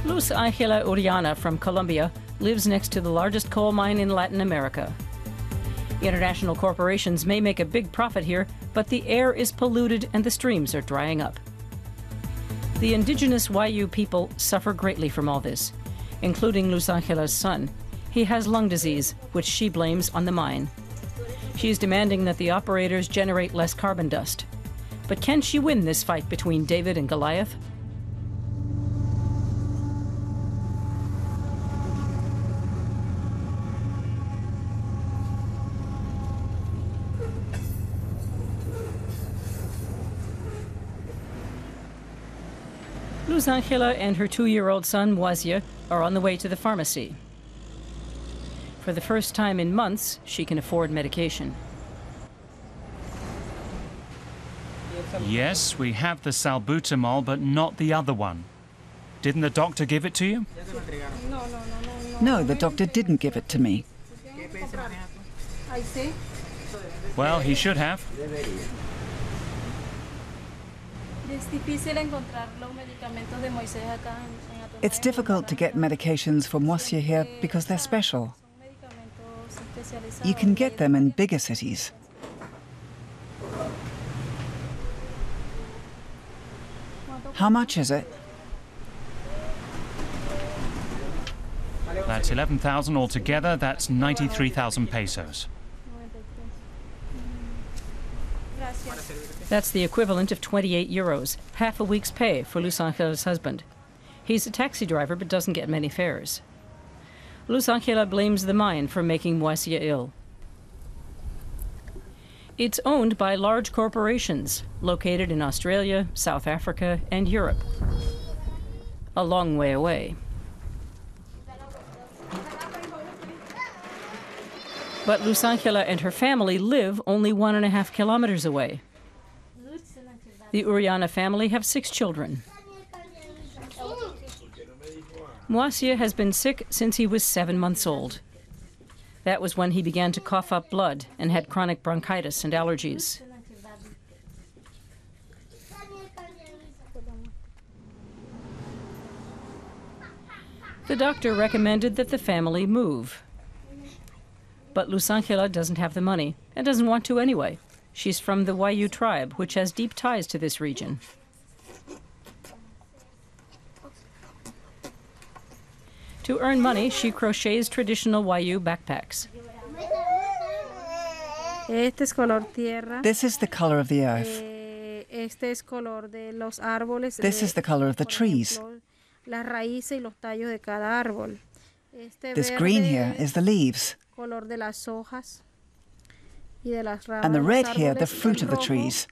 Luz Angela Uriana from Colombia lives next to the largest coal mine in Latin America. International corporations may make a big profit here, but the air is polluted and the streams are drying up. The indigenous Wayuu people suffer greatly from all this, including Luz Angela's son. He has lung disease, which she blames on the mine. She's demanding that the operators generate less carbon dust. But can she win this fight between David and Goliath? Luz Angela and her 2-year-old son, Wayuu, are on the way to the pharmacy. For the first time in months, she can afford medication. Yes, we have the salbutamol, but not the other one. Didn't the doctor give it to you? No, the doctor didn't give it to me. Well, he should have. It's difficult to get medications for Wayuu here because they're special. You can get them in bigger cities. How much is it? That's 11,000 altogether. That's 93,000 pesos. That's the equivalent of 28 euros, half a week's pay for Luz Angela's husband. He's a taxi driver but doesn't get many fares. Luz Angela blames the mine for making Wayuu ill. It's owned by large corporations located in Australia, South Africa, and Europe. A long way away. But Luz Angela and her family live only 1.5 kilometers away. The Uriana family have 6 children. Wayuu has been sick since he was 7 months old. That was when he began to cough up blood and had chronic bronchitis and allergies. The doctor recommended that the family move. But Luz Angela doesn't have the money and doesn't want to anyway. She's from the Wayuu tribe, which has deep ties to this region. To earn money, she crochets traditional Wayuu backpacks. This is the color of the earth. This is the color of the trees. This green here is the leaves. And the red here, the fruit of the trees.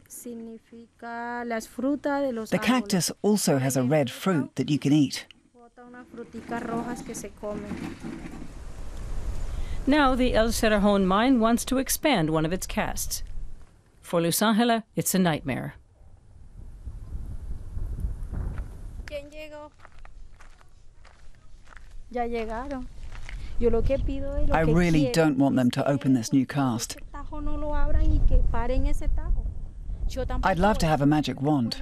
The cactus also has a red fruit that you can eat. Now the El Cerrejón mine wants to expand one of its casts. For Luz Angela, it's a nightmare. I really don't want them to open this new cast. I'd love to have a magic wand.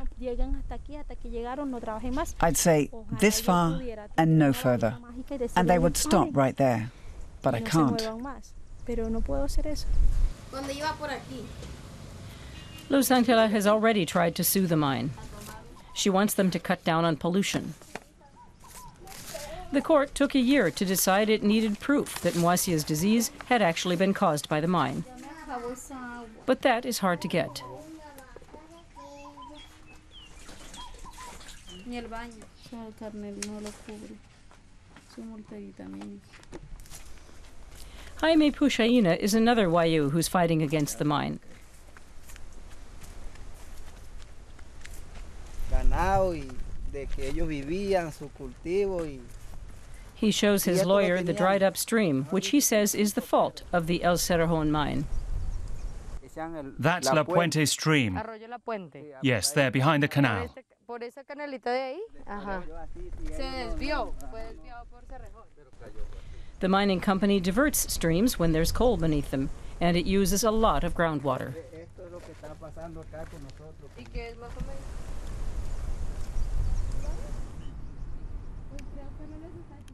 I'd say this far and no further, and they would stop right there. But I can't. Luz Angela has already tried to sue the mine. She wants them to cut down on pollution. The court took a year to decide it needed proof that Wayuu's disease had actually been caused by the mine. But that is hard to get. Jaime Pushaina is another Wayuu who's fighting against the mine. He shows his lawyer the dried up stream, which he says is the fault of the El Cerrejón mine. That's La Puente stream. Yes, there, behind the canal. The mining company diverts streams when there's coal beneath them, and it uses a lot of groundwater.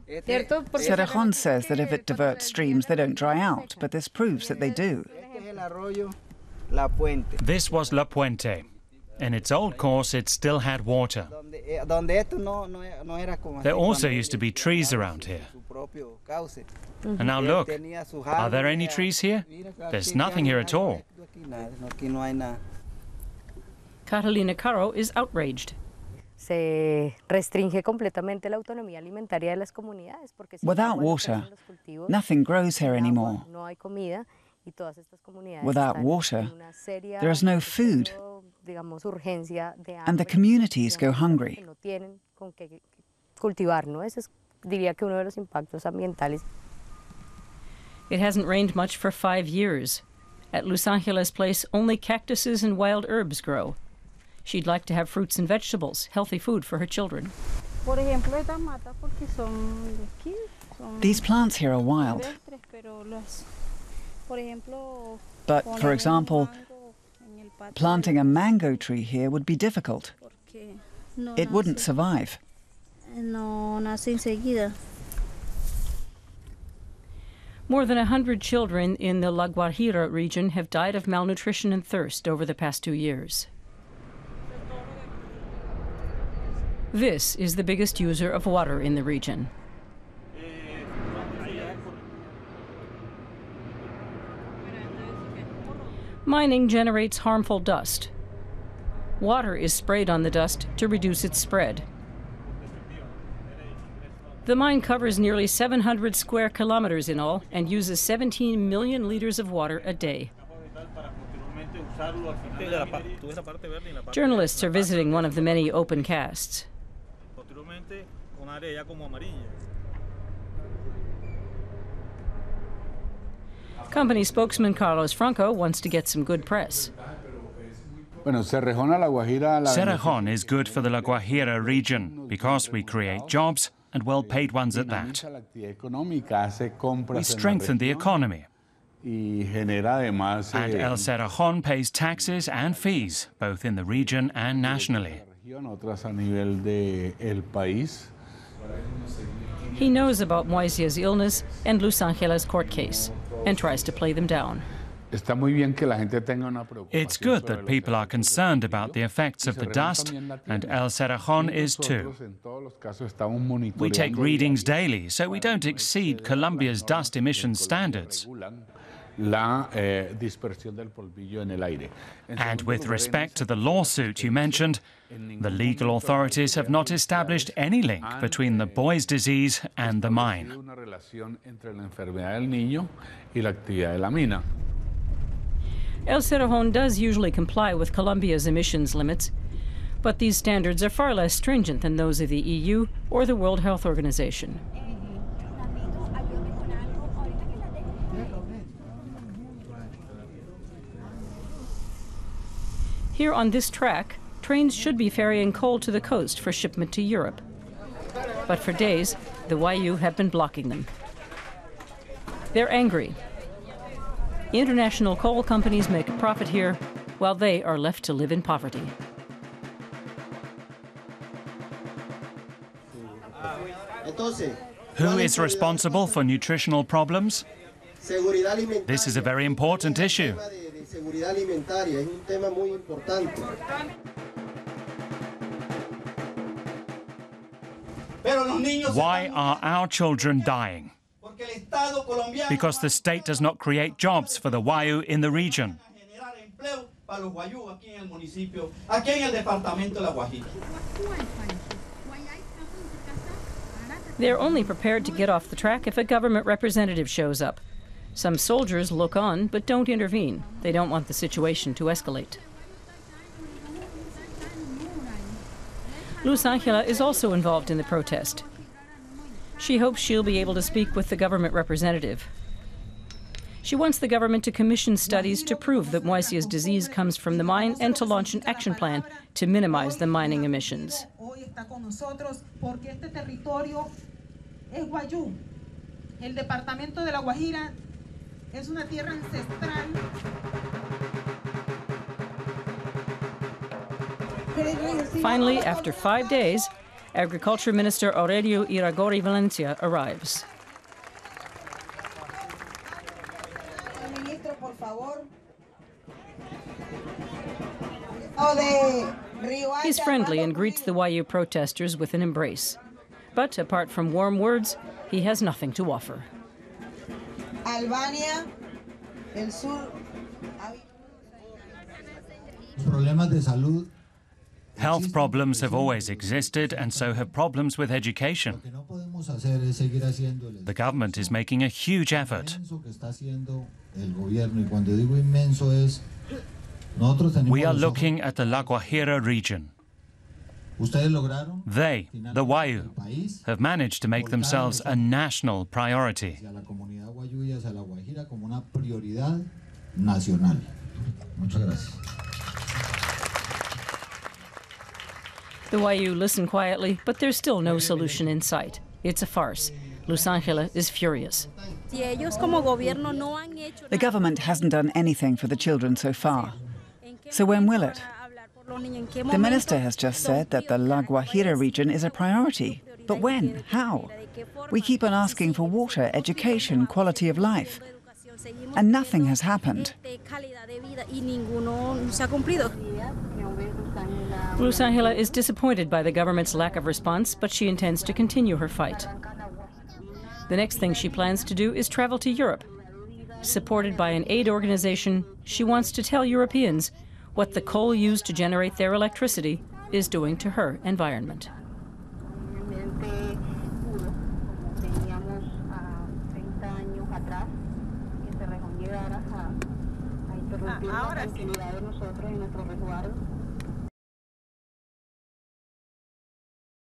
Cerrejón says that if it diverts streams, they don't dry out, but this proves that they do. This was La Puente. In its old course, it still had water. There also used to be trees around here. And now look, are there any trees here? There's nothing here at all. Catalina Caro is outraged. Without water, nothing grows here anymore. Without water, there is no food, and the communities go hungry. It hasn't rained much for 5 years. At Luz Angela's place, only cactuses and wild herbs grow. She'd like to have fruits and vegetables, healthy food for her children. These plants here are wild. But, for example, planting a mango tree here would be difficult. It wouldn't survive. More than 100 children in the La Guajira region have died of malnutrition and thirst over the past 2 years. This is the biggest user of water in the region. Mining generates harmful dust. Water is sprayed on the dust to reduce its spread. The mine covers nearly 700 square kilometers in all and uses 17 million liters of water a day. Journalists are visiting one of the many open casts. Company spokesman Carlos Franco wants to get some good press. Cerrejón is good for the La Guajira region because we create jobs, and well-paid ones at that. We strengthen the economy. And El Cerrejón pays taxes and fees, both in the region and nationally. He knows about Moisia's illness and Luz Angela's court case and tries to play them down. It's good that people are concerned about the effects of the dust, and El Cerrejón is too. We take readings daily, so we don't exceed Colombia's dust emission standards. And with respect to the lawsuit you mentioned, the legal authorities have not established any link between the boy's disease and the mine. El Cerrejón does usually comply with Colombia's emissions limits, but these standards are far less stringent than those of the EU or the World Health Organization. Here on this track, trains should be ferrying coal to the coast for shipment to Europe. But for days, the Wayuu have been blocking them. They're angry. International coal companies make a profit here, while they are left to live in poverty. Who is responsible for nutritional problems? This is a very important issue. Why are our children dying? Because the state does not create jobs for the Wayuu in the region. They're only prepared to get off the track if a government representative shows up. Some soldiers look on but don't intervene. They don't want the situation to escalate. Luz Angela is also involved in the protest. She hopes she'll be able to speak with the government representative. She wants the government to commission studies to prove that Moisia's disease comes from the mine and to launch an action plan to minimize the mining emissions. Finally, after 5 days, Agriculture Minister Aurelio Iragorri Valencia arrives. He's friendly and greets the Wayuu protesters with an embrace. But apart from warm words, he has nothing to offer. Albania, el sur. Health problems have always existed, and so have problems with education. The government is making a huge effort. We are looking at the La Guajira region. They, the Wayuu, have managed to make themselves a national priority. The Wayuu listen quietly, but there's still no solution in sight. It's a farce. Luz Angela is furious. The government hasn't done anything for the children so far. So when will it? The minister has just said that the La Guajira region is a priority. But when? How? We keep on asking for water, education, quality of life. And nothing has happened. Luz Angela is disappointed by the government's lack of response, but she intends to continue her fight. The next thing she plans to do is travel to Europe. Supported by an aid organization, she wants to tell Europeans what the coal used to generate their electricity is doing to her environment. Ahora sí.